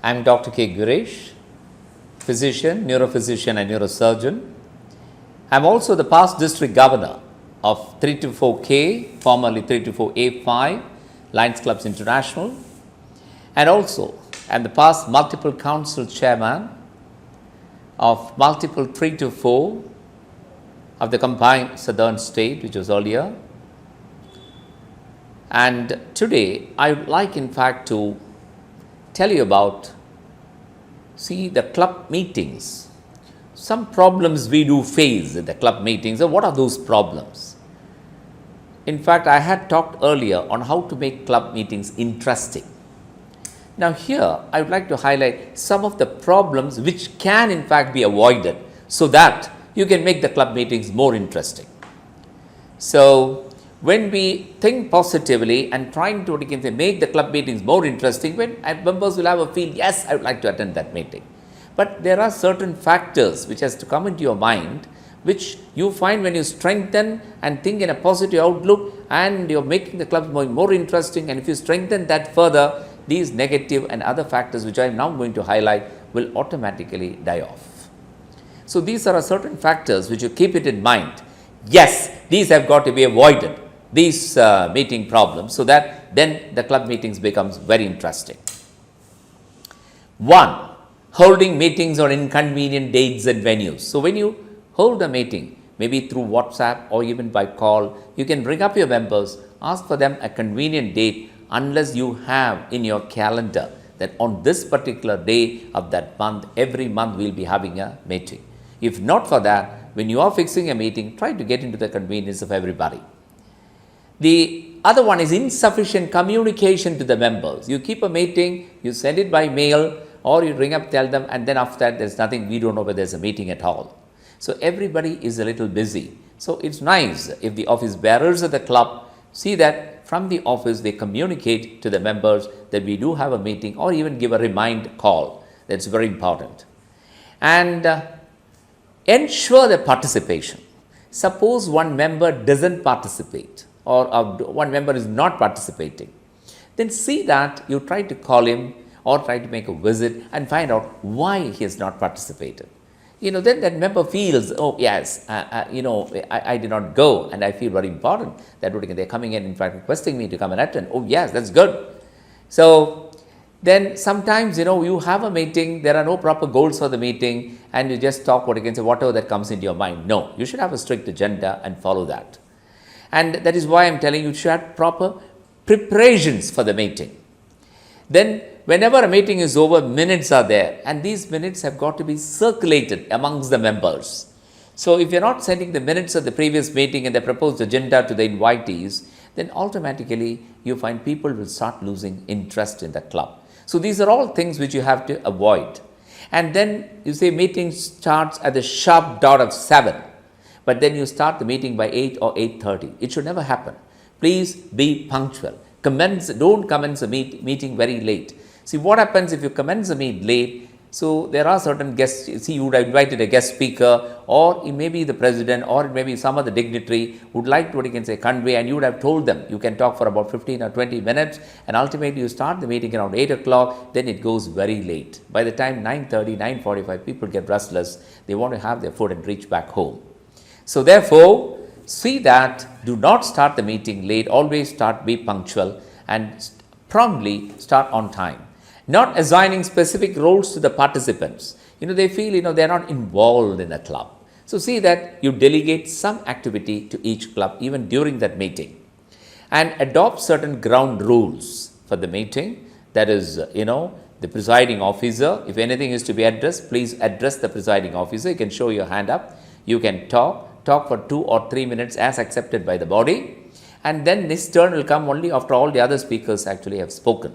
I am Dr.K Gireesh, physician, neurophysician and neurosurgeon. I am also the past district governor of 324K, formerly 324A5, Lions Clubs International, and also I am the past multiple council chairman of multiple 324 of the combined southern state, which was earlier. And today I would like in fact to tell you about, the club meetings. Some problems we do face at the club meetings, and what are those problems? In fact, I had talked earlier on how to make club meetings interesting. Now here I would like to highlight some of the problems which can in fact be avoided so that you can make the club meetings more interesting. So when we think positively and trying to make the club meetings more interesting, when members will have a feel, yes, I would like to attend that meeting. But there are certain factors which has to come into your mind, which you find when you strengthen and think in a positive outlook and you're making the club more interesting, and if you strengthen that further, these negative and other factors which I am now going to highlight will automatically die off. So these are certain factors which you keep it in mind. Yes, these have got to be avoided, these meeting problems, so that then the club meetings becomes very interesting. 1. Holding meetings on inconvenient dates and venues. So when you hold a meeting, maybe through WhatsApp or even by call, you can bring up your members, ask for them a convenient date, unless you have in your calendar that on this particular day of that month, every month we will be having a meeting. If not for that, when you are fixing a meeting, try to get into the convenience of everybody. The other one is insufficient communication to the members. You keep a meeting, you send it by mail, or you ring up, tell them, and then after that there's nothing, we don't know whether there's a meeting at all. So everybody is a little busy. So it's nice if the office bearers of the club see that from the office they communicate to the members that we do have a meeting, or even give a remind call. That's very important. And ensure the participation. Suppose one member doesn't participate, or one member is not participating, then see that you try to call him or try to make a visit and find out why he has not participated. Then that member feels, oh yes, I did not go and I feel very important that they're coming in fact requesting me to come and attend. Oh yes, that's good. So then sometimes you have a meeting, there are no proper goals for the meeting, and you just talk whatever that comes into your mind. No, you should have a strict agenda and follow that. And that is why I am telling you should have proper preparations for the meeting. Then whenever a meeting is over, minutes are there, and these minutes have got to be circulated amongst the members. So if you're not sending the minutes of the previous meeting and the proposed agenda to the invitees, then automatically you find people will start losing interest in the club. So these are all things which you have to avoid. And then you say meeting starts at the sharp dot of 7. But then you start the meeting by 8 or 8:30. It should never happen. Please be punctual. Don't commence a meeting very late. See what happens if you commence a meeting late. So there are certain guests. See, you would have invited a guest speaker, or it may be the president, or it may be some other dignitary would like to convey, and you would have told them you can talk for about 15 or 20 minutes, and ultimately you start the meeting around 8 o'clock. Then it goes very late. By the time 9:30, 9:45, people get restless. They want to have their food and reach back home. So therefore, see that do not start the meeting late, always be punctual, and promptly start on time. Not assigning specific roles to the participants. They feel, they are not involved in the club. So see that you delegate some activity to each club even during that meeting, and adopt certain ground rules for the meeting. That is, the presiding officer, if anything is to be addressed, please address the presiding officer. You can show your hand up. You can talk for 2 or 3 minutes as accepted by the body, and then this turn will come only after all the other speakers actually have spoken.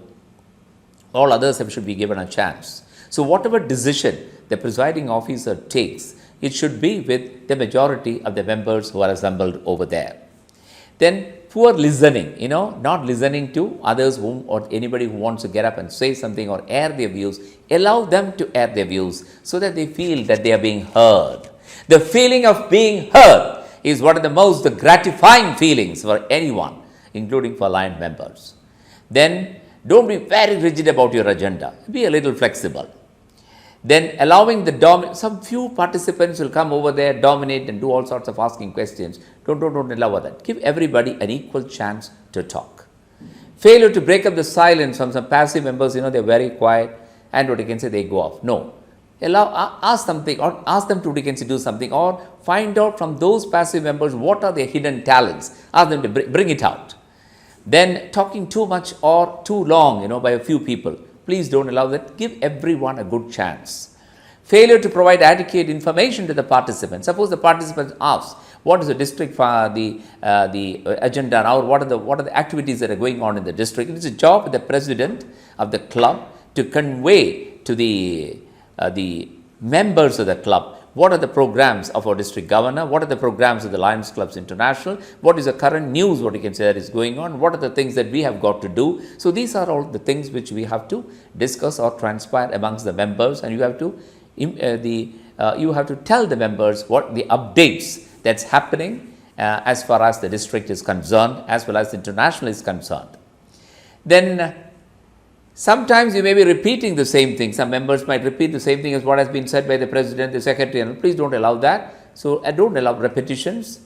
All others should be given a chance. So whatever decision the presiding officer takes, it should be with the majority of the members who are assembled over there. Then poor listening, not listening to others or anybody who wants to get up and say something or air their views. Allow them to air their views so that they feel that they are being heard. The feeling of being heard is one of the most gratifying feelings for anyone, including for Lion members. Then Don't be very rigid about your agenda. Be a little flexible. Then allowing some few participants will come over there, dominate and do all sorts of asking questions. Don't allow that. Give everybody an equal chance to talk. Failure to break up the silence from some passive members, they're very quiet and what you can say, they go off. No. Ask something or ask them to do something, or find out from those passive members what are their hidden talents. Ask them to bring it out. Then talking too much or too long, by a few people. Please don't allow that. Give everyone a good chance. Failure to provide adequate information to the participants. Suppose the participants ask, what is the district the agenda now, or what are the activities that are going on in the district? It is a job of the president of the club to convey to the members of the club what are the programs of our district governor, what are the programs of the Lions Clubs International, what is the current news, what you can say that is going on, what are the things that we have got to do. So these are all the things which we have to discuss or transpire amongst the members, and you have to tell the members what the updates that's happening as far as the district is concerned, as well as the international is concerned. Then sometimes you may be repeating the same thing. Some members might repeat the same thing as what has been said by the president, the secretary, and please don't allow that. So don't allow repetitions.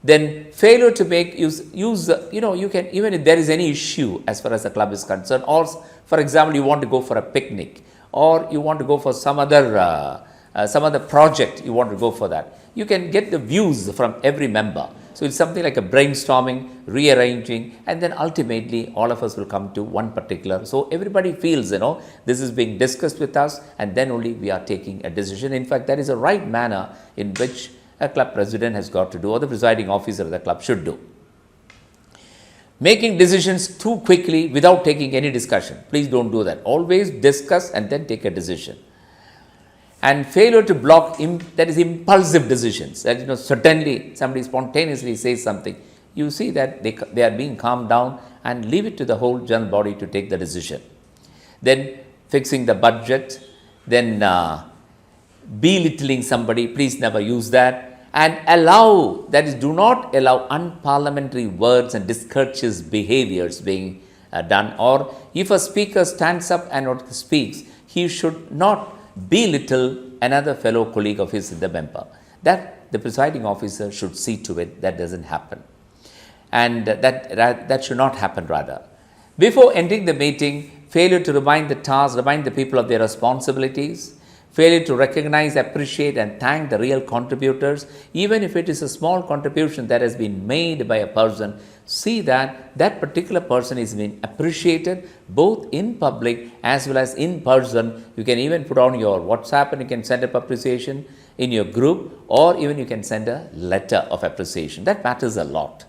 Then failure to make use you can, even if there is any issue as far as the club is concerned, or for example, you want to go for a picnic, or you want to go for some other project, you want to go for that. You can get the views from every member. So it's something like a brainstorming, rearranging, and then ultimately all of us will come to one particular. So everybody feels, this is being discussed with us, and then only we are taking a decision. In fact, that is a right manner in which a club president has got to do, or the presiding officer of the club should do. Making decisions too quickly without taking any discussion. Please don't do that. Always discuss and then take a decision. And failure to block that is impulsive decisions. That certainly somebody spontaneously says something. You see that they are being calmed down, and leave it to the whole general body to take the decision. Then fixing the budget. Then belittling somebody. Please never use that. And do not allow unparliamentary words and discourteous behaviors being done. Or if a speaker stands up and speaks, he should not belittle another fellow colleague of his, the member. That the presiding officer should see to it that doesn't happen. And that should not happen rather. Before ending the meeting, failure to remind the people of their responsibilities, failure to recognize, appreciate and thank the real contributors, even if it is a small contribution that has been made by a person. See that particular person is being appreciated both in public as well as in person. You can even put on your WhatsApp and you can send up appreciation in your group, or even you can send a letter of appreciation. That matters a lot.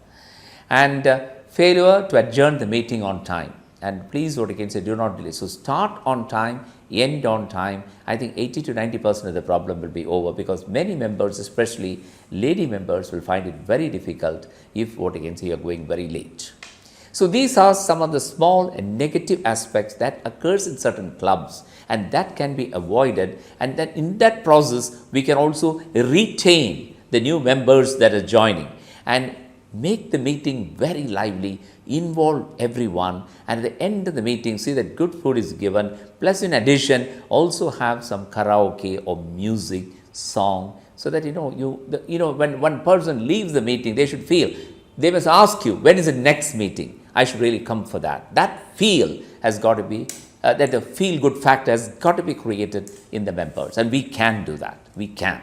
And failure to adjourn the meeting on time. And please, what you can say, do not delay. So start on time, end on time. I think 80 to 90% of the problem will be over, because many members, especially lady members, will find it very difficult if, what you can say, you are going very late. So these are some of the small and negative aspects that occurs in certain clubs, and that can be avoided. And then in that process, we can also retain the new members that are joining and make the meeting very lively, involve everyone, and at the end of the meeting, see that good food is given, plus in addition, also have some karaoke or music, song, so that when one person leaves the meeting, they should feel, they must ask you, when is the next meeting? I should really come for that. That feel has got to be, that the feel-good factor has got to be created in the members, and we can do that. We can.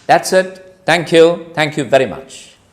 That's it. Thank you. Thank you very much.